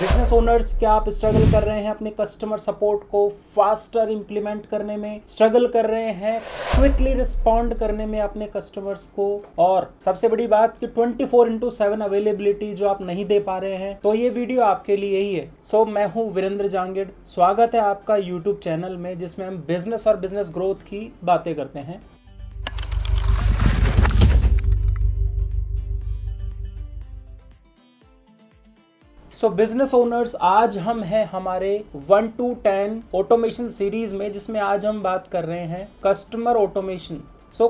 Business owners, क्या आप struggle कर रहे हैं अपने कस्टमर सपोर्ट को फास्टर इंप्लीमेंट करने में, स्ट्रगल कर रहे हैं क्विकली रिस्पॉन्ड करने में अपने कस्टमर्स को, और सबसे बड़ी बात कि 24/7 अवेलेबिलिटी जो आप नहीं दे पा रहे हैं, तो ये वीडियो आपके लिए ही है। सो मैं हूं वीरेंद्र जांगिड़, स्वागत है आपका यूट्यूब चैनल में जिसमें हम बिजनेस और बिजनेस ग्रोथ की बातें करते हैं। सो बिजनेस ओनर्स, आज हम हैं हमारे 1 to 10 ऑटोमेशन सीरीज में, जिसमें आज हम बात कर रहे हैं कस्टमर ऑटोमेशन।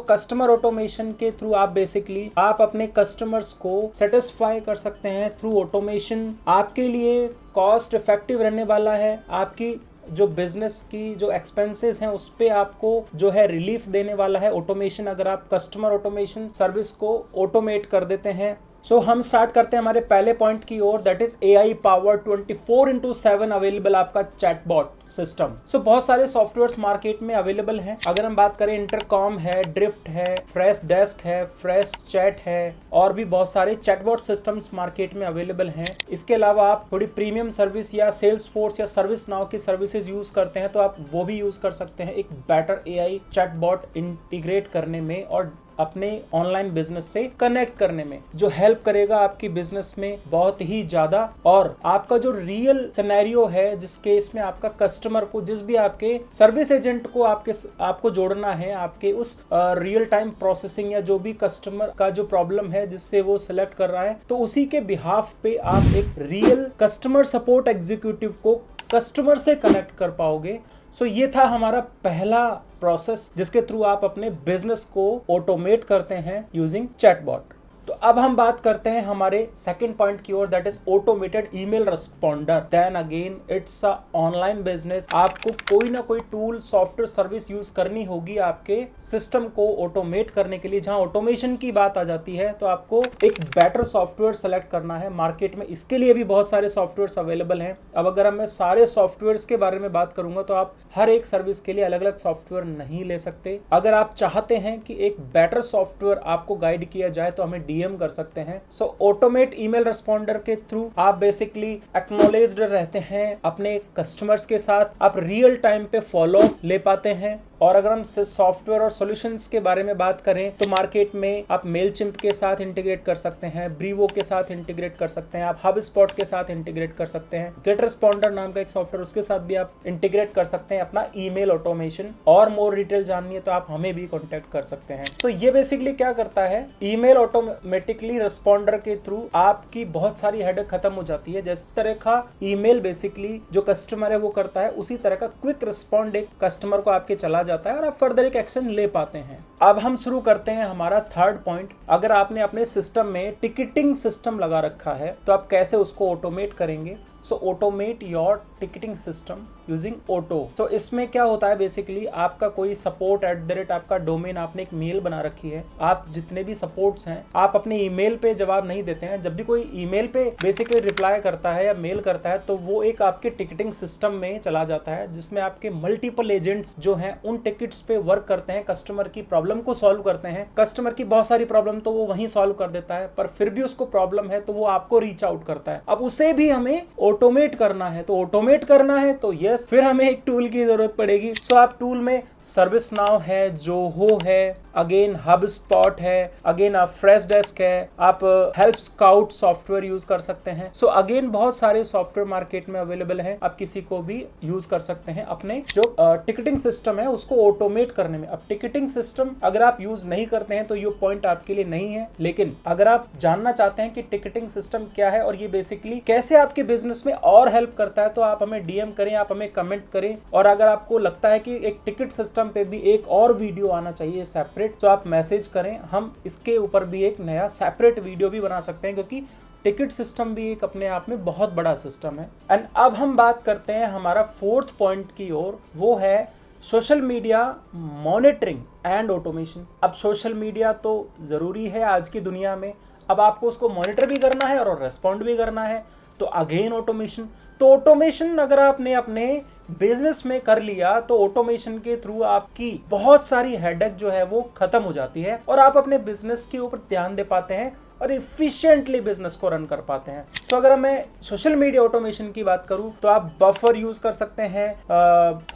कस्टमर ऑटोमेशन के थ्रू आप अपने कस्टमर्स को सेटिस्फाई कर सकते हैं थ्रू ऑटोमेशन। आपके लिए कॉस्ट इफेक्टिव रहने वाला है, आपकी जो बिजनेस की जो एक्सपेंसेस हैं उस पे आपको जो है रिलीफ देने वाला है ऑटोमेशन, अगर आप कस्टमर ऑटोमेशन सर्विस को ऑटोमेट कर देते हैं। हम स्टार्ट करते हैं हमारे पहले पॉइंट की ओर, that is AI power 24/7 available आपका चैटबॉट सिस्टम। बहुत सारे सॉफ्टवेयर्स मार्केट में अवेलेबल हैं। अगर हम बात करें, इंटरकॉम है, ड्रिफ्ट है, फ्रेश डेस्क है, फ्रेश चैट है, और भी बहुत सारे चैटबॉट सिस्टम्स मार्केट में अवेलेबल हैं। इसके अलावा आप थोड़ी प्रीमियम सर्विस या सेल्स फोर्स या सर्विस नाउ की सर्विसेज यूज करते हैं तो आप वो भी यूज कर सकते हैं एक बेटर AI चैटबॉट इंटीग्रेट करने में और अपने ऑनलाइन बिजनेस से कनेक्ट करने में, जो हेल्प करेगा आपकी बिजनेस में बहुत ही ज्यादा। और आपका जो रियल सिनेरियो है, जिस केस में आपका कस्टमर को, जिस भी आपके सर्विस एजेंट को आपको जोड़ना है, आपके उस रियल टाइम प्रोसेसिंग या जो भी कस्टमर का जो प्रॉब्लम है जिससे वो सिलेक्ट कर रहा है, तो उसी के बिहाफ पे आप एक रियल कस्टमर सपोर्ट एग्जीक्यूटिव को कस्टमर से कनेक्ट कर पाओगे। ये था हमारा पहला प्रोसेस जिसके थ्रू आप अपने बिजनेस को ऑटोमेट करते हैं यूजिंग चैटबॉट। तो अब हम बात करते हैं हमारे सेकंड पॉइंट की ओर, that is automated email responder. Then again it's a online business. आपको कोई ना कोई टूल, सॉफ्टवेयर, सर्विस यूज करनी होगी आपके सिस्टम को ऑटोमेट करने के लिए। जहां ऑटोमेशन की बात आ जाती है तो आपको एक बेटर सॉफ्टवेयर सेलेक्ट करना है। मार्केट में इसके लिए भी बहुत सारे सॉफ्टवेयर अवेलेबल हैं। अब अगर मैं सारे सॉफ्टवेयर के बारे में बात करूंगा तो आप हर एक सर्विस के लिए अलग अलग सॉफ्टवेयर नहीं ले सकते। अगर आप चाहते हैं कि एक बेटर सॉफ्टवेयर आपको गाइड किया जाए तो हमें DM कर सकते हैं। ऑटोमेट ईमेल रिस्पॉन्डर के थ्रू आप बेसिकली एक्नॉलेज्ड रहते हैं अपने कस्टमर्स के साथ, आप रियल टाइम पे फॉलो ले पाते हैं। और अगर हम सॉफ्टवेयर और सॉल्यूशंस के बारे में बात करें तो मार्केट में आप मेलचिम्प के साथ इंटीग्रेट कर सकते हैं, ब्रीवो के साथ इंटीग्रेट कर सकते हैं, आप हबस्पॉट के साथ इंटीग्रेट कर सकते हैं, गेट रिस्पॉन्डर नाम का एक सॉफ्टवेयर, उसके साथ भी आप इंटीग्रेट कर सकते हैं अपना ईमेल ऑटोमेशन। और मोर डिटेल जाननी है तो आप हमें भी कॉन्टेक्ट कर सकते हैं। तो ये बेसिकली क्या करता है, ईमेल ऑटोमेटिकली रिस्पॉन्डर के थ्रू आपकी बहुत सारी हेडेक खत्म हो जाती है। जिस तरह का ईमेल बेसिकली जो कस्टमर है वो करता है, उसी तरह का क्विक रिस्पॉन्ड एक कस्टमर को आपके चला जाता है और आप फर्दर एक एक्शन ले पाते हैं। अब हम शुरू करते हैं हमारा थर्ड पॉइंट। अगर आपने अपने सिस्टम में टिकटिंग सिस्टम लगा रखा है तो आप कैसे उसको ऑटोमेट करेंगे। Automate your ticketing system using auto. तो इसमें क्या होता है, बेसिकली आपका कोई support@ आपका डोमेन, आपने एक मेल बना रखी है, आप जितने भी सपोर्ट्स हैं आप अपने ईमेल पे जवाब नहीं देते हैं। जब भी कोई ईमेल पे बेसिकली रिप्लाई करता है या मेल करता है तो वो एक आपके टिकटिंग सिस्टम में चला जाता है, जिसमें आपके मल्टीपल एजेंट्स जो हैं उन टिकट्स पे वर्क करते हैं, कस्टमर की प्रॉब्लम को सॉल्व करते हैं। कस्टमर की बहुत सारी प्रॉब्लम तो वो वहीं सॉल्व कर देता है, पर फिर भी उसको प्रॉब्लम है तो वो आपको रीच आउट करता है। अब उसे भी हमें ऑटोमेट करना है, तो ऑटोमेट करना है तो यस, फिर हमें एक टूल की जरूरत पड़ेगी। आप टूल में सर्विस नाउ है, जोहो है, अगेन हबस्पॉट है, अगेन आप फ्रेश डेस्क है, आप हेल्प स्काउट सॉफ्टवेयर यूज कर सकते हैं। अगेन बहुत सारे सॉफ्टवेयर मार्केट में अवेलेबल है, आप किसी को भी यूज कर सकते हैं अपने जो टिकटिंग सिस्टम है उसको ऑटोमेट करने में। अब टिकटिंग सिस्टम अगर आप यूज नहीं करते हैं तो ये पॉइंट आपके लिए नहीं है, लेकिन अगर आप जानना चाहते हैं कि टिकटिंग सिस्टम क्या है और ये बेसिकली कैसे आपके बिजनेस में और हेल्प करता है, तो आप हमें DM करें, आप हमें कमेंट करें। और अगर आपको लगता है कि एक टिकट सिस्टम पे भी एक और वीडियो आना चाहिए सेपरेट, तो आप मैसेज करें, हम इसके ऊपर भी एक नया सेपरेट वीडियो भी बना सकते हैं, क्योंकि टिकट सिस्टम भी एक अपने आप में बहुत बड़ा सिस्टम है। एंड अब हम बात करते हैं हमारा फोर्थ पॉइंट की ओर, वो है social media monitoring and automation. अब सोशल मीडिया तो जरूरी है आज की दुनिया में, अब आपको उसको मॉनिटर भी करना है और रेस्पॉन्ड भी करना है, तो अगेन ऑटोमेशन। तो ऑटोमेशन अगर आपने अपने बिजनेस में कर लिया तो ऑटोमेशन के थ्रू आपकी बहुत सारी हेडेक जो है वो खत्म हो जाती है और आप अपने बिजनेस के ऊपर ध्यान दे पाते हैं और इफिशिएंटली बिजनेस को रन कर पाते हैं। तो अगर मैं सोशल मीडिया ऑटोमेशन की बात करूं तो आप बफर यूज कर सकते हैं,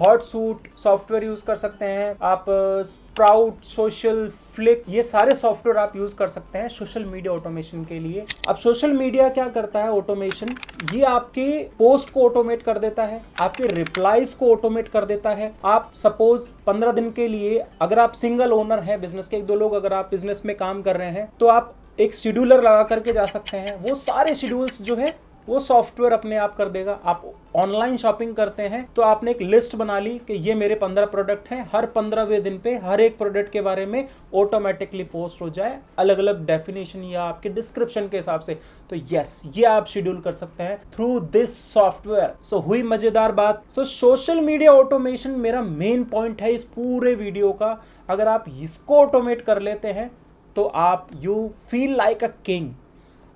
हॉटसूट सॉफ्टवेयर यूज कर सकते हैं, आप स्प्राउट, सोशल, फ्लिक, ये सारे सॉफ्टवेयर आप यूज कर सकते हैं सोशल मीडिया ऑटोमेशन के लिए। अब सोशल मीडिया क्या करता है ऑटोमेशन, ये आपके पोस्ट को ऑटोमेट कर देता है, आपके रिप्लाईज को ऑटोमेट कर देता है। आप सपोज 15 दिन के लिए, अगर आप सिंगल ओनर हैं बिजनेस के, 1-2 लोग अगर आप बिजनेस में काम कर रहे हैं, तो आप एक शेड्यूलर लगा करके जा सकते हैं। वो सारे शेड्यूल्स जो है वो सॉफ्टवेयर अपने आप कर देगा। आप ऑनलाइन शॉपिंग करते हैं तो आपने एक लिस्ट बना ली कि ये मेरे 15 प्रोडक्ट हैं, हर 15वें दिन पे हर एक प्रोडक्ट के बारे में ऑटोमेटिकली पोस्ट हो जाए, अलग अलग डेफिनेशन या आपके डिस्क्रिप्शन के हिसाब से। तो यस, ये आप शेड्यूल कर सकते हैं थ्रू दिस सॉफ्टवेयर। सो हुई मजेदार बात। सो सोशल मीडिया ऑटोमेशन मेरा मेन पॉइंट है इस पूरे वीडियो का। अगर आप इसको ऑटोमेट कर लेते हैं तो आप you feel like a king,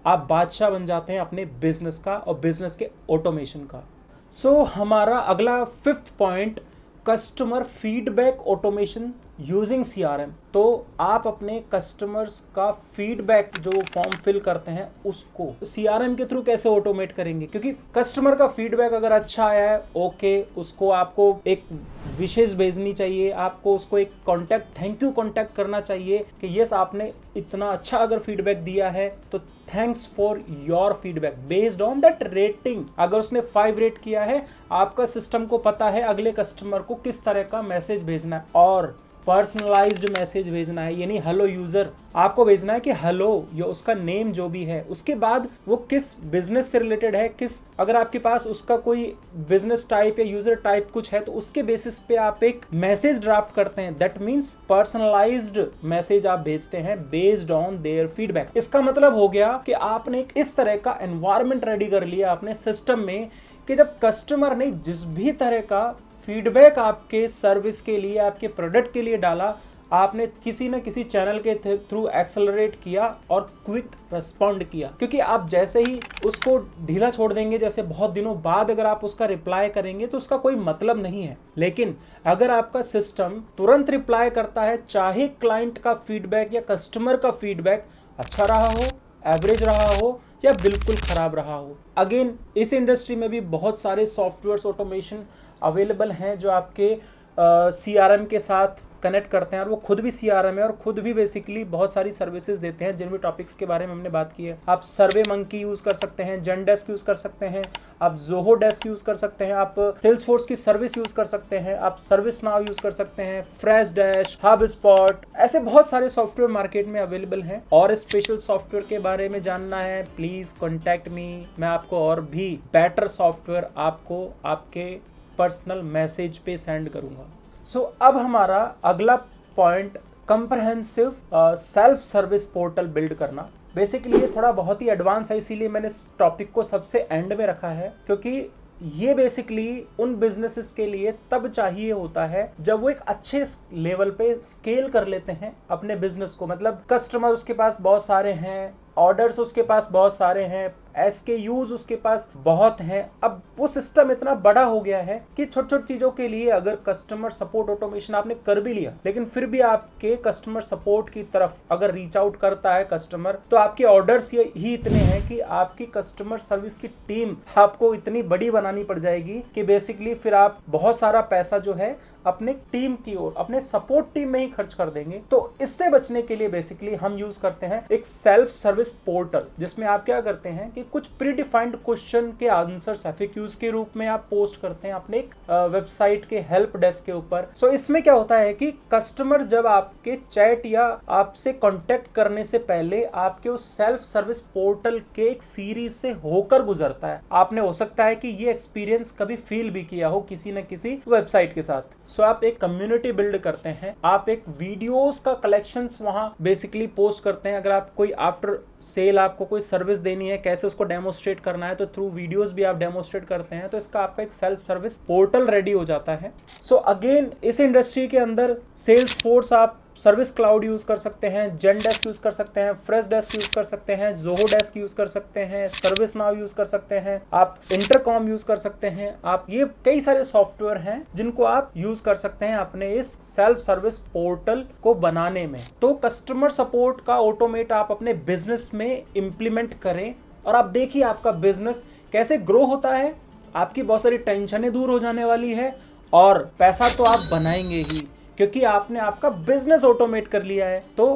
आप बादशाह बन जाते हैं अपने बिजनेस का और बिजनेस के ऑटोमेशन का। सो हमारा अगला 5th point, customer feedback automation using CRM। तो आप अपने कस्टमर्स का फीडबैक जो फॉर्म फिल करते हैं उसको CRM के थ्रू कैसे ऑटोमेट करेंगे, क्योंकि कस्टमर का फीडबैक अगर अच्छा आया है, ओके, उसको आपको एक विशेष भेजनी चाहिए, आपको उसको एक कॉन्टैक्ट, थैंक यू कॉन्टैक्ट करना चाहिए कि यस आपने इतना अच्छा अगर फीडबैक दिया है तो thanks for your feedback based on that rating. अगर उसने 5 रेट किया है, आपका सिस्टम को पता है अगले कस्टमर को किस तरह का मैसेज भेजना है, और पर्सनलाइज्ड मैसेज भेजना है, यानी हेलो यूजर, आपको भेजना है कि हेलो, ये उसका नेम जो भी है, उसके बाद वो किस बिजनेस से रिलेटेड है, किस, अगर आपके पास उसका कोई बिजनेस टाइप या यूजर टाइप कुछ है तो उसके बेसिस पे आप एक मैसेज ड्राफ्ट करते हैं। दैट मीन्स पर्सनलाइज्ड मैसेज आप भेजते हैं बेस्ड ऑन देयर फीडबैक। इसका मतलब हो गया कि आपने एक इस तरह का एनवायरनमेंट रेडी कर लिया अपने सिस्टम में कि जब कस्टमर ने जिस भी तरह का फीडबैक आपके सर्विस के लिए, आपके प्रोडक्ट के लिए डाला, आपने किसी न किसी चैनल के थ्रू एक्सेलरेट किया और क्विक रिस्पॉन्ड किया। क्योंकि आप जैसे ही उसको ढीला छोड़ देंगे, जैसे बहुत दिनों बाद अगर आप उसका रिप्लाई करेंगे तो उसका कोई मतलब नहीं है। लेकिन अगर आपका सिस्टम तुरंत रिप्लाई करता है, चाहे क्लाइंट का फीडबैक या कस्टमर का फीडबैक अच्छा रहा हो, एवरेज रहा हो या बिल्कुल खराब रहा हो। अगेन, इस इंडस्ट्री में भी बहुत सारे सॉफ्टवेयर ऑटोमेशन अवेलेबल हैं जो आपके CRM के साथ कनेक्ट करते हैं, और वो खुद भी CRM है और खुद भी बेसिकली बहुत सारी सर्विसेज देते हैं, जिन भी टॉपिक्स के बारे में हमने बात की है। आप सर्वे मंकी यूज कर सकते हैं, जेनडेस्क यूज कर सकते हैं, आप जोहो डेस्क यूज कर सकते हैं, आप सेल्सफोर्स की सर्विस यूज कर सकते हैं, आप सर्विस नाउ यूज कर सकते हैं, फ्रेश डैश, हब स्पॉट, ऐसे बहुत सारे सॉफ्टवेयर मार्केट में अवेलेबल हैं। और स्पेशल सॉफ्टवेयर के बारे में जानना है, प्लीज कॉन्टैक्ट मी, मैं आपको और भी बेटर सॉफ्टवेयर आपको आपके पर्सनल मैसेज पे सेंड करूंगा। सो अब हमारा अगला point, comprehensive self service portal build करना। बेसिकली ये थोड़ा बहुत ही एडवांस है, इसीलिए मैंने इस टॉपिक को सबसे एंड में रखा है, क्योंकि ये बेसिकली उन बिजनेसेस के लिए तब चाहिए होता है जब वो एक अच्छे लेवल पे स्केल कर लेते हैं अपने बिजनेस को। मतलब कस्टमर उसके पास बहुत सारे हैं, ऑर्डर्स उसके पास बहुत सारे हैं, SKUs उसके पास बहुत हैं। अब वो सिस्टम इतना बड़ा हो गया है कि छोटी छोटी चीजों के लिए अगर कस्टमर सपोर्ट ऑटोमेशन आपने कर भी लिया, लेकिन फिर भी आपके कस्टमर सपोर्ट की तरफ अगर रीच आउट करता है कस्टमर, तो आपके ऑर्डर्स ही इतने हैं कि आपकी कस्टमर सर्विस की टीम आपको इतनी बड़ी बनानी पड़ जाएगी कि बेसिकली फिर आप बहुत सारा पैसा जो है अपने टीम की ओर, अपने सपोर्ट टीम में ही खर्च कर देंगे। तो इससे बचने के लिए बेसिकली हम यूज करते हैं एक सेल्फ सर्विस पोर्टल, जिसमें आप क्या करते हैं कि कुछ प्री डिफाइंड क्वेश्चन के आंसर्स FAQs के रूप में आप पोस्ट करते हैं अपने एक वेबसाइट के हेल्प डेस्क के ऊपर। सो इसमें क्या होता है कि कस्टमर जब आपके चैट या आपसे कॉन्टेक्ट करने से पहले आपके उस सेल्फ सर्विस पोर्टल के एक सीरीज से होकर गुजरता है। आपने हो सकता है कि ये एक्सपीरियंस कभी फील भी किया हो किसी न किसी वेबसाइट के साथ। सो आप एक कम्युनिटी बिल्ड करते हैं, आप एक वीडियोस का कलेक्शंस वहां बेसिकली पोस्ट करते हैं। अगर आप कोई आफ्टर सेल आपको कोई सर्विस देनी है, कैसे उसको डेमोस्ट्रेट करना है तो थ्रू वीडियोस भी आप डेमोस्ट्रेट करते हैं, तो इसका आपका एक सेल्फ सर्विस पोर्टल रेडी हो जाता है। सो अगेन इस इंडस्ट्री के अंदर सेल्स फोर्स, आप सर्विस क्लाउड यूज कर सकते हैं, जेनडेस्क यूज कर सकते हैं, फ्रेशडेस्क यूज कर सकते हैं, ज़ोहोडेस्क यूज कर सकते हैं, सर्विस नाउ यूज कर सकते हैं, आप इंटरकॉम यूज कर सकते हैं। आप ये कई सारे सॉफ्टवेयर हैं जिनको आप यूज कर सकते हैं अपने इस सेल्फ सर्विस पोर्टल को बनाने में। तो कस्टमर सपोर्ट का ऑटोमेट आप अपने बिजनेस में इंप्लीमेंट करें और आप देखिए आपका बिजनेस कैसे ग्रो होता है। आपकी बहुत सारी टेंशनें दूर हो जाने वाली है और पैसा तो आप बनाएंगे ही, क्योंकि आपने आपका बिजनेस ऑटोमेट कर लिया है। तो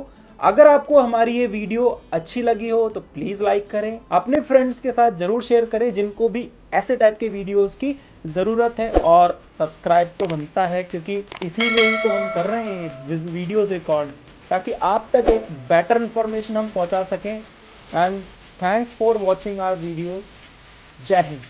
अगर आपको हमारी ये वीडियो अच्छी लगी हो तो प्लीज लाइक करें, अपने फ्रेंड्स के साथ जरूर शेयर करें जिनको भी ऐसे टाइप के वीडियोस की ज़रूरत है, और सब्सक्राइब तो बनता है क्योंकि इसीलिए ही तो हम कर रहे हैं वीडियोस रिकॉर्ड, ताकि आप तक एक बेटर इंफॉर्मेशन हम पहुंचा सकें। And thanks for watching our video. जय हिंद।